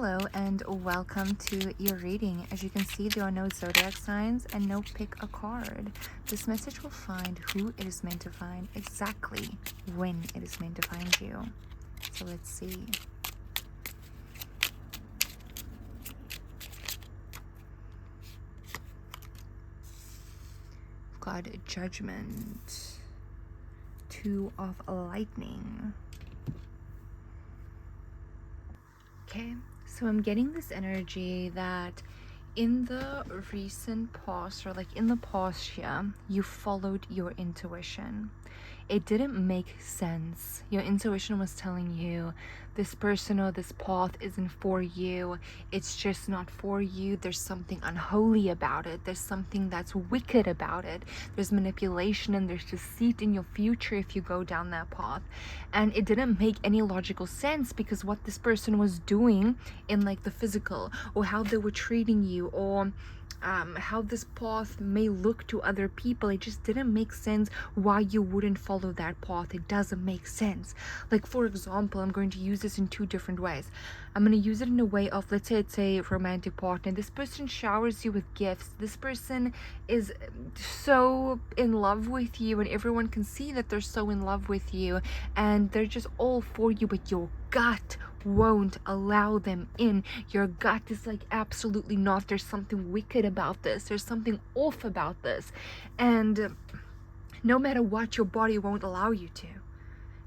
Hello and welcome to your reading. As you can see, there are no zodiac signs and no pick a card. This message will find who it is meant to find exactly when it is meant to find you. So let's see. We've got Judgment, Two of Lightning. Okay, so I'm getting this energy that in the recent past, or like in the past year, you followed your intuition. It didn't make sense. Your intuition was telling you this person or this path isn't for you. It's just not for you. There's something unholy about it. There's something that's wicked about it. There's manipulation and there's deceit in your future if you go down that path. And it didn't make any logical sense because what this person was doing in like the physical, or how they were treating you, or how this path may look to other people, it just didn't make sense why you wouldn't follow that path. It doesn't make sense. Like, for example, I'm going to use this in two different ways. I'm going to use it in a way of, let's say it's a romantic partner. This person showers you with gifts. This person is so in love with you, and everyone can see that they're so in love with you, and they're just all for you, but your gut won't allow them in. Your gut is like, absolutely not. There's something wicked about this. There's something off about this. And no matter what, your body won't allow you to.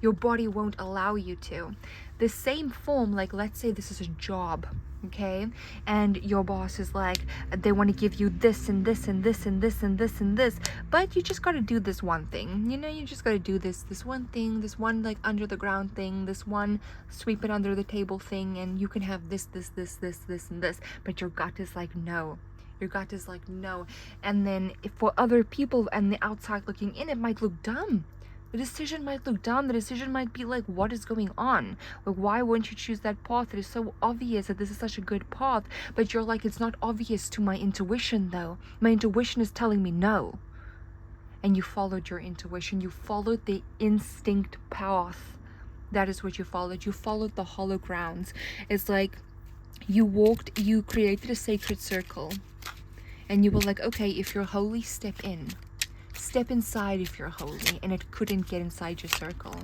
Your body won't allow you to. The same form, like let's say this is a job, okay, and your boss is like, they want to give you this and this and this and this and this and this, but you just got to do this one thing, you just got to do this one thing, this one like under the ground thing, this one sweep it under the table thing, and you can have this and this, but your gut is like, no. Your gut is like, no. And then if for other people and the outside looking in, it might look dumb. The decision might look dumb. The decision might be like, what is going on? Like, why wouldn't you choose that path? It is so obvious that this is such a good path. But you're like, it's not obvious to my intuition though. My intuition is telling me no. And you followed your intuition. You followed the instinct path. That is what you followed. You followed the hollow grounds. It's like you created a sacred circle. And you were like, okay, if you're holy, step in. Step inside if you're holy. And it couldn't get inside your circle.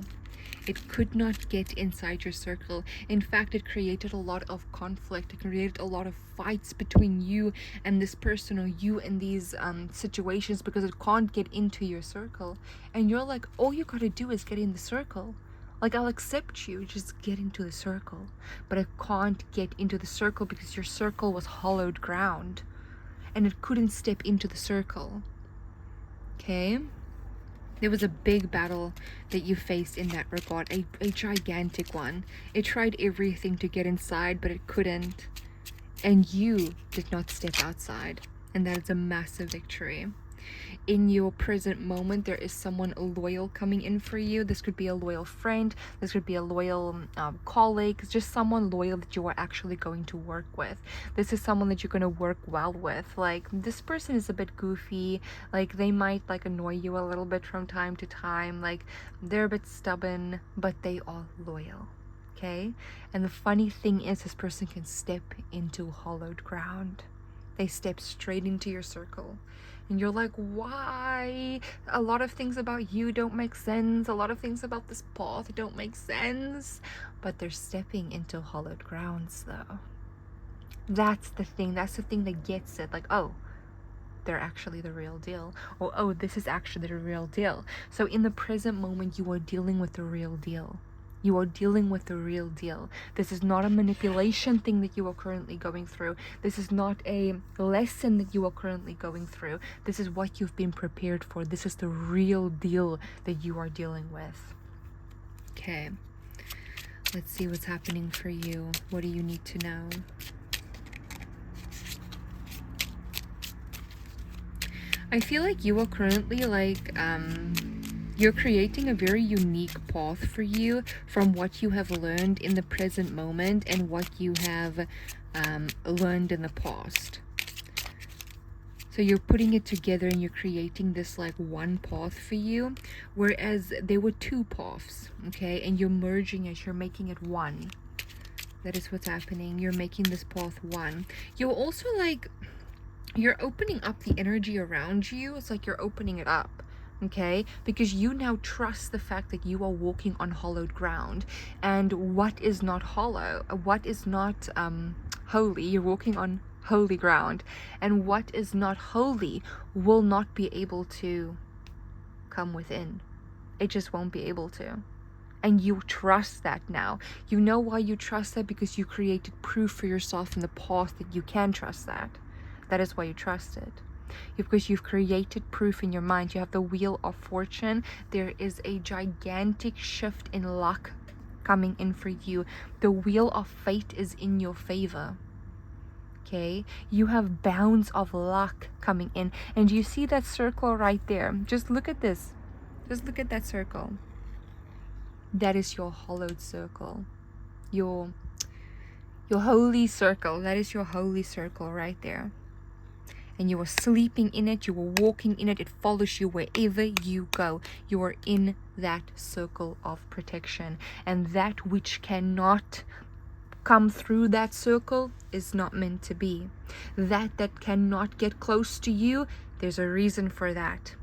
It could not get inside your circle. In fact, it created a lot of conflict. It created a lot of fights between you and this person, or you and these situations, because it can't get into your circle. And you're like, all you gotta do is get in the circle. Like, I'll accept you, just get into the circle. But I can't get into the circle because your circle was hollowed ground. And it couldn't step into the circle. Okay? There was a big battle that you faced in that regard, a gigantic one. It tried everything to get inside, but it couldn't. And you did not step outside. And that is a massive victory. In your present moment, there is someone loyal coming in for you. This could be a loyal friend. This could be a loyal colleague. Just someone loyal that you are actually going to work with. This is someone that you're going to work well with. Like, this person is a bit goofy. Like, they might like annoy you a little bit from time to time. Like, they're a bit stubborn, but they are loyal. Okay? And the funny thing is, this person can step into hollowed ground. They step straight into your circle. And you're like, why? A lot of things about you don't make sense. A lot of things about this path don't make sense. But they're stepping into hollowed grounds, though. That's the thing. That's the thing that gets it. Like, oh, they're actually the real deal. Or, oh, this is actually the real deal. So in the present moment, you are dealing with the real deal. You are dealing with the real deal. This is not a manipulation thing that you are currently going through. This is not a lesson that you are currently going through. This is what you've been prepared for. This is the real deal that you are dealing with. Okay. Let's see what's happening for you. What do you need to know? I feel like you are currently like, you're creating a very unique path for you from what you have learned in the present moment and what you have learned in the past. So you're putting it together and you're creating this like one path for you, whereas there were two paths, okay? And you're merging it, you're making it one. That is what's happening. You're making this path one. You're also like, you're opening up the energy around you. It's like you're opening it up, okay? Because you now trust the fact that you are walking on hollowed ground. And what is not hollow, what is not holy, you're walking on holy ground. And what is not holy will not be able to come within. It just won't be able to. And you trust that now. You know why you trust that? Because you created proof for yourself in the past that you can trust that. That is why you trust it. Because you've created proof in your mind. You have the wheel of fortune. There is a gigantic shift in luck coming in for you. The wheel of fate is in your favor. Okay, you have bounds of luck coming in. And you see that circle right there? Just look at this. Just look at that circle. That is your hollowed circle. Your holy circle. That is your holy circle right there. And you are sleeping in it. You are walking in it. It follows you wherever you go. You are in that circle of protection. And that which cannot come through that circle is not meant to be. That cannot get close to you, there's a reason for that.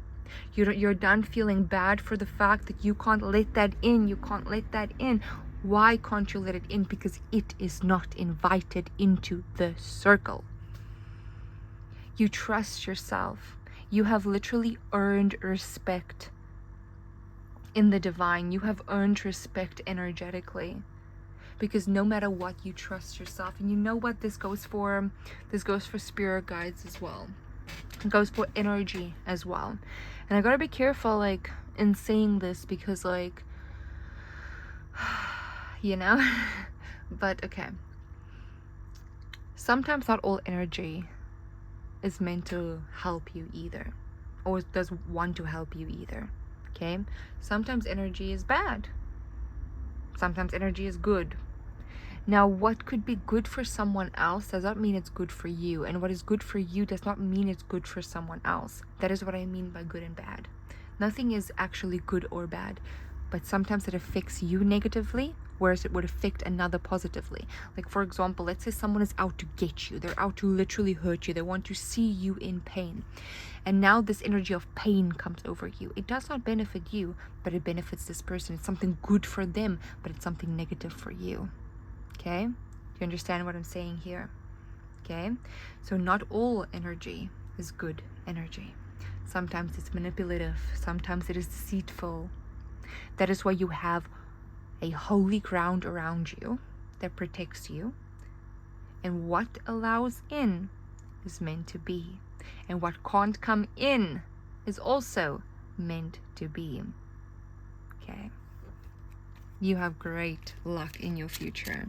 You're done feeling bad for the fact that you can't let that in. You can't let that in. Why can't you let it in? Because it is not invited into the circle. You trust yourself. You have literally earned respect in the divine. You have earned respect energetically. Because no matter what, you trust yourself. And you know what this goes for? This goes for spirit guides as well. It goes for energy as well. And I gotta be careful, like, in saying this, because, like, you know? But, okay. Sometimes not all energy is meant to help you either. Or does want to help you either. Okay? Sometimes energy is bad. Sometimes energy is good. Now, what could be good for someone else does not mean it's good for you. And what is good for you does not mean it's good for someone else. That is what I mean by good and bad. Nothing is actually good or bad. But sometimes it affects you negatively, whereas it would affect another positively. Like, for example, let's say someone is out to get you. They're out to literally hurt you. They want to see you in pain. And now this energy of pain comes over you. It does not benefit you, but it benefits this person. It's something good for them, but it's something negative for you. Okay? Do you understand what I'm saying here? Okay? So not all energy is good energy. Sometimes it's manipulative. Sometimes it is deceitful. That is why you have a holy ground around you that protects you. And what allows in is meant to be. And what can't come in is also meant to be. Okay? You have great luck in your future.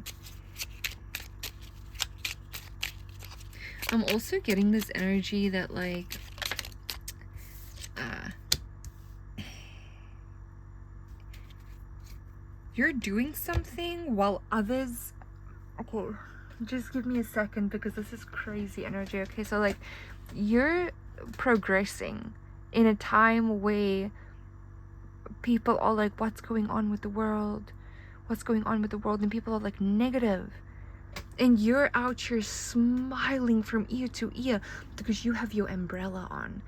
I'm also getting this energy that, like, you're doing something while others... Okay, just give me a second because this is crazy energy. Okay, so, like, you're progressing in a time where people are like, what's going on with the world? What's going on with the world? And people are like negative. And you're out here smiling from ear to ear because you have your umbrella on.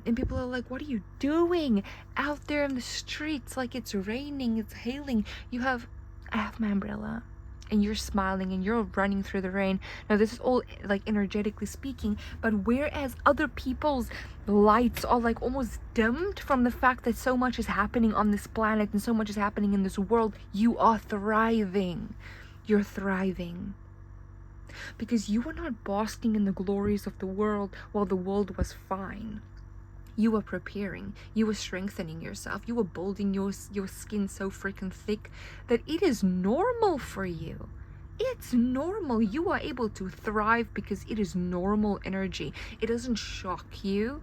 And people are like, what are you doing out there in the streets? Like, it's raining, it's hailing. I have my umbrella. And you're smiling and you're running through the rain. Now, this is all, like, energetically speaking. But whereas other people's lights are, like, almost dimmed from the fact that so much is happening on this planet and so much is happening in this world, you are thriving. You're thriving. Because you were not basking in the glories of the world while the world was fine. You were preparing. You were strengthening yourself. You were building your skin so freaking thick that it is normal for you. It's normal. You are able to thrive because it is normal energy. It doesn't shock you.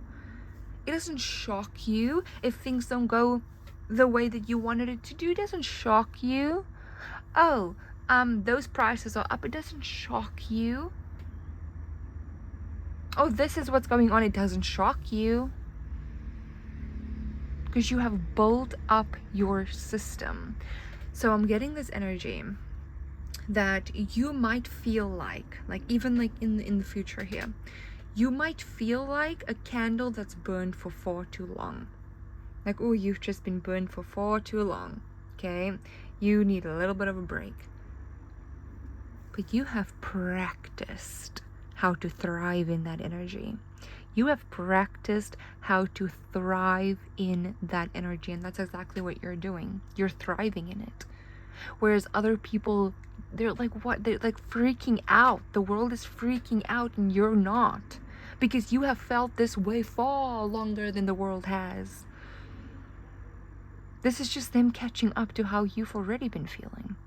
It doesn't shock you if things don't go the way that you wanted it to do. It doesn't shock you. Oh, those prices are up. It doesn't shock you. Oh, this is what's going on. It doesn't shock you. Because you have built up your system. So I'm getting this energy that you might feel like even like in the future here, you might feel like a candle that's burned for far too long. Like, oh, you've just been burned for far too long. Okay, you need a little bit of a break. But you have practiced how to thrive in that energy. You have practiced how to thrive in that energy, and that's exactly what you're doing. You're thriving in it. Whereas other people, they're like, what? They're like freaking out. The world is freaking out, and you're not. Because you have felt this way far longer than the world has. This is just them catching up to how you've already been feeling.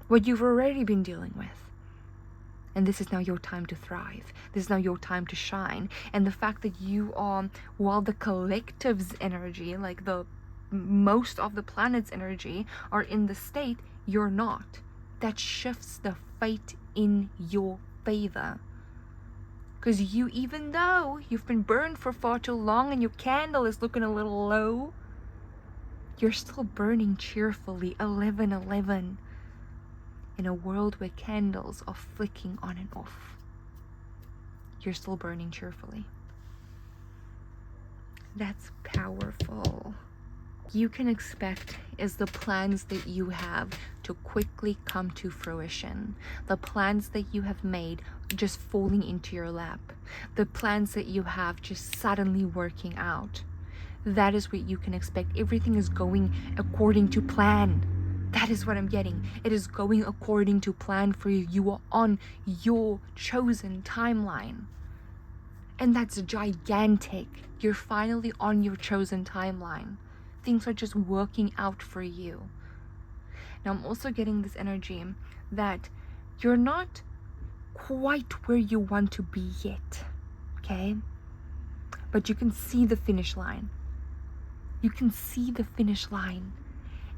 What you've already been dealing with. And this is now your time to thrive. This is now your time to shine. And the fact that you are, while the collective's energy, like the most of the planet's energy, are in the state, you're not. That shifts the fate in your favor. Because you, even though you've been burned for far too long and your candle is looking a little low, you're still burning cheerfully 11:11. In a world where candles are flicking on and off, you're still burning cheerfully. That's powerful. You can expect is the plans that you have to quickly come to fruition. The plans that you have made just falling into your lap. The plans that you have just suddenly working out. That is what you can expect. Everything is going according to plan. That is what I'm getting. It is going according to plan for you. You are on your chosen timeline. And that's gigantic. You're finally on your chosen timeline. Things are just working out for you. Now, I'm also getting this energy that you're not quite where you want to be yet. Okay? But you can see the finish line. You can see the finish line.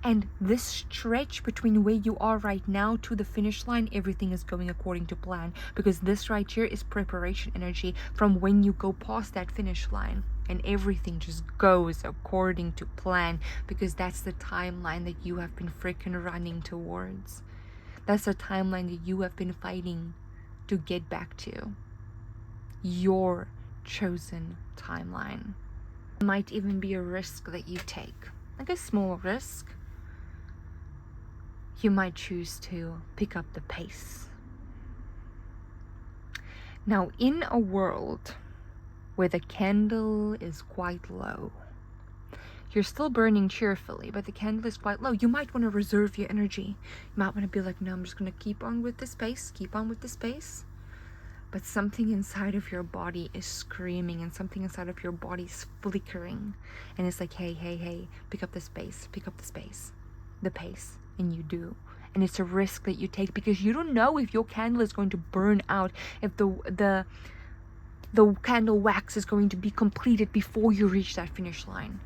And this stretch between where you are right now to the finish line, everything is going according to plan. Because this right here is preparation energy from when you go past that finish line. And everything just goes according to plan. Because that's the timeline that you have been freaking running towards. That's the timeline that you have been fighting to get back to. Your chosen timeline. It might even be a risk that you take. Like a small risk. You might choose to pick up the pace. Now, in a world where the candle is quite low, you're still burning cheerfully, but the candle is quite low. You might want to reserve your energy. You might want to be like, no, I'm just going to keep on with this pace, keep on with this pace. But something inside of your body is screaming, and something inside of your body is flickering. And it's like, hey, pick up the space, pick up the space, the pace. And you do. And it's a risk that you take because you don't know if your candle is going to burn out, if the candle wax is going to be completed before you reach that finish line.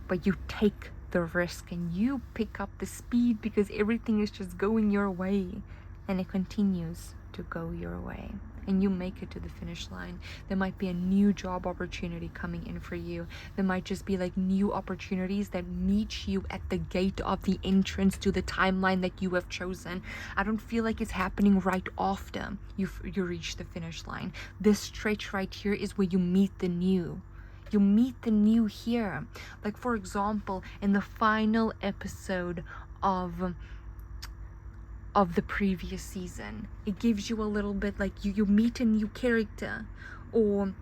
But you take the risk and you pick up the speed because everything is just going your way, and it continues to go your way. And you make it to the finish line. There might be a new job opportunity coming in for you. There might just be like new opportunities that meet you at the gate of the entrance to the timeline that you have chosen. I don't feel like it's happening right after you reach the finish line. This stretch right here is where you meet the new. You meet the new here. Like, for example, in the final episode of the previous season, it gives you a little bit like you meet a new character, or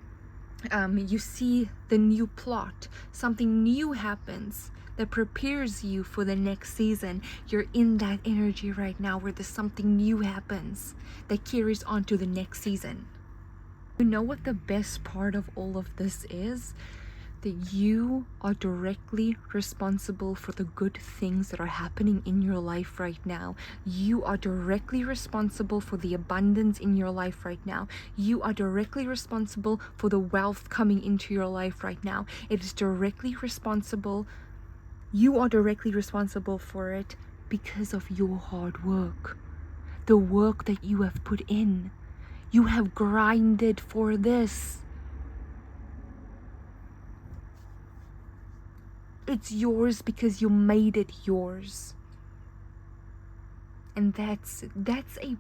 you see the new plot. Something new happens that prepares you for the next season. You're in that energy right now where there's something new happens that carries on to the next season. You know what the best part of all of this is? That you are directly responsible for the good things that are happening in your life right now. You are directly responsible for the abundance in your life right now. You are directly responsible for the wealth coming into your life right now. It is directly responsible. You are directly responsible for it because of your hard work. The work that you have put in. You have grinded for this. It's yours because you made it yours. And that's a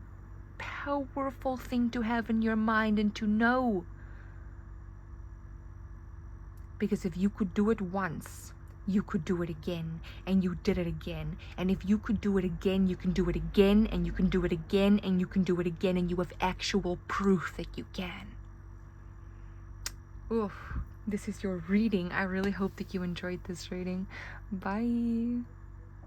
powerful thing to have in your mind and to know. Because if you could do it once, you could do it again, and you did it again. And if you could do it again, you can do it again, and you can do it again, and you can do it again, and you have actual proof that you can. Oof, this is your reading. I really hope that you enjoyed this reading. Bye.